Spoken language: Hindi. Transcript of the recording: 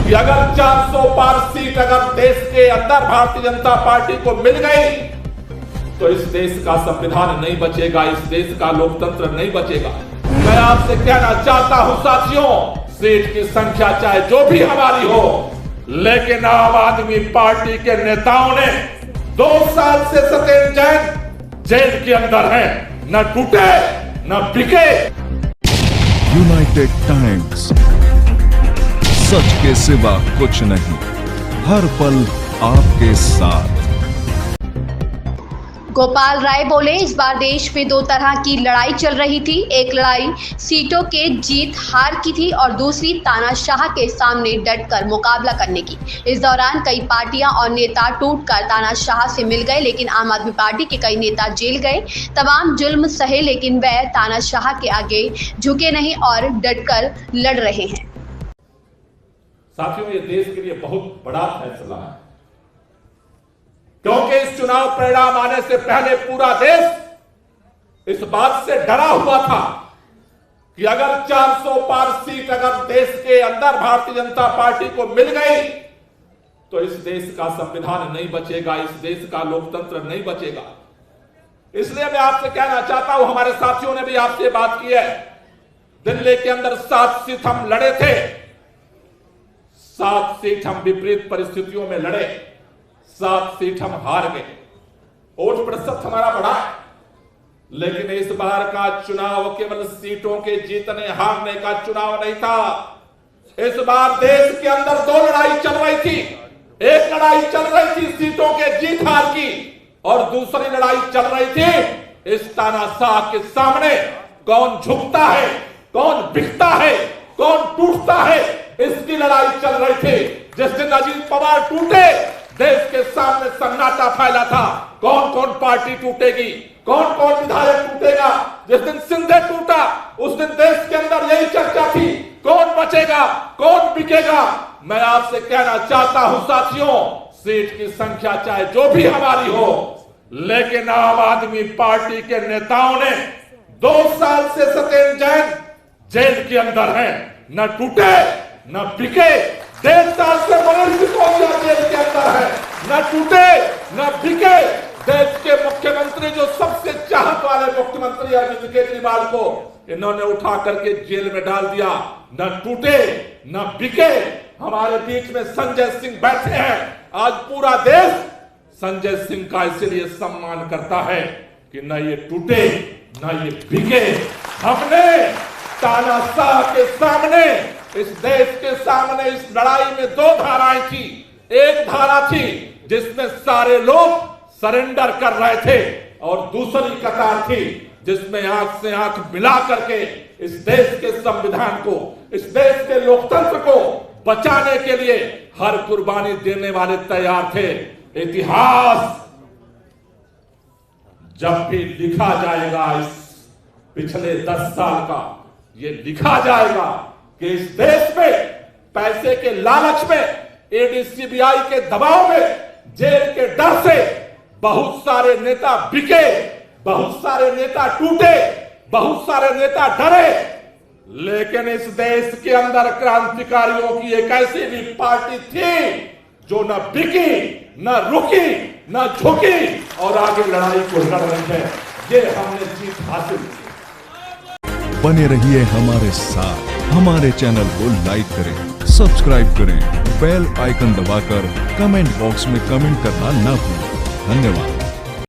कि अगर 400 पार सीट अगर देश के अंदर भारतीय जनता पार्टी को मिल गई तो इस देश का संविधान नहीं बचेगा, इस देश का लोकतंत्र नहीं बचेगा। मैं आपसे कहना चाहता हूं साथियों, सीट की संख्या चाहे जो भी हमारी हो, लेकिन आम आदमी पार्टी के नेताओं ने 2 साल से सत्येंद्र जैन जेल के अंदर हैं, न टूटे न बिके। यूनाइटेड टाइम्स, सच के सिवा कुछ नहीं, हर पल आपके साथ। गोपाल राय बोले, इस बार देश में 2 तरह की लड़ाई चल रही थी। एक लड़ाई सीटों के जीत हार की थी और दूसरी तानाशाह के सामने डटकर मुकाबला करने की। इस दौरान कई पार्टियां और नेता टूटकर तानाशाह से मिल गए, लेकिन आम आदमी पार्टी के कई नेता जेल गए, तमाम जुल्म सहे, लेकिन वह तानाशाह के आगे झुके नहीं और डटकर लड़ रहे हैं। साथियों, ये देश के लिए बहुत बड़ा फैसला है, क्योंकि इस चुनाव परिणाम आने से पहले पूरा देश इस बात से डरा हुआ था कि अगर 400 पार सीट अगर देश के अंदर भारतीय जनता पार्टी को मिल गई तो इस देश का संविधान नहीं बचेगा, इस देश का लोकतंत्र नहीं बचेगा। इसलिए मैं आपसे कहना चाहता हूं, हमारे साथियों ने भी आपसे बात की है, दिल्ली के अंदर 7 सीट हम लड़े थे, 7 सीट हम विपरीत परिस्थितियों में लड़े, 7 सीट हम हार गए, वोट प्रतिशत हमारा बढ़ा है। लेकिन इस बार का चुनाव केवल सीटों के जीतने हारने का चुनाव नहीं था। इस बार देश के अंदर 2 लड़ाई चल रही थी। एक लड़ाई चल रही थी सीटों के जीत हार की, और दूसरी लड़ाई चल रही थी इस तानाशाह के सामने कौन झुकता है, कौन बिकता है, कौन टूटता है, इसकी लड़ाई चल रही थी। जिस दिन अजीत पवार टूटे, देश के सामने सन्नाटा फैला था, कौन कौन पार्टी टूटेगी, कौन कौन विधायक टूटेगा। जिस दिन सिंधे टूटा, उस दिन देश के अंदर यही चर्चा थी, कौन बचेगा, कौन बिकेगा। मैं आपसे कहना चाहता हूं साथियों, सीट की संख्या चाहे जो भी हमारी हो, लेकिन आम आदमी पार्टी के नेताओं ने 2 साल से सत्येंद्र जैन जेल के अंदर हैं, न टूटे न बिके। 1.5 साल से मनोज सिसोदिया जेल के अंदर है, न टूटे न बिके। देश के मुख्यमंत्री, जो सबसे चाहत वाले मुख्यमंत्री अरविंद केजरीवाल को इन्होंने उठा करके जेल में डाल दिया, न टूटे न बिके। हमारे बीच में संजय सिंह बैठे हैं। आज पूरा देश संजय सिंह का इसलिए सम्मान करता है कि न ये टूटे न ये बिके। हमने तानाशाह के सामने, इस देश के सामने इस लड़ाई में 2 धाराएं थी। एक धारा थी जिसमें सारे लोग सरेंडर कर रहे थे, और दूसरी कतार थी जिसमें आंख से आंख मिला करके इस देश के संविधान को, इस देश के लोकतंत्र को बचाने के लिए हर कुर्बानी देने वाले तैयार थे। इतिहास जब भी लिखा जाएगा, इस पिछले 10 साल का ये लिखा जाएगा कि इस देश में पैसे के लालच में, एडीसीबीआई के दबाव में, जेल के डर से बहुत सारे नेता बिके, बहुत सारे नेता टूटे, बहुत सारे नेता डरे। लेकिन इस देश के अंदर क्रांतिकारियों की एक ऐसी भी पार्टी थी जो न बिकी, न रुकी, न झुकी, और आगे लड़ाई को लड़ रही है। ये हमने जीत हासिल की। बने रहिए हमारे साथ, हमारे चैनल को लाइक करें, सब्सक्राइब करें, बेल आइकन दबाकर कमेंट बॉक्स में कमेंट करना ना भूलें। धन्यवाद।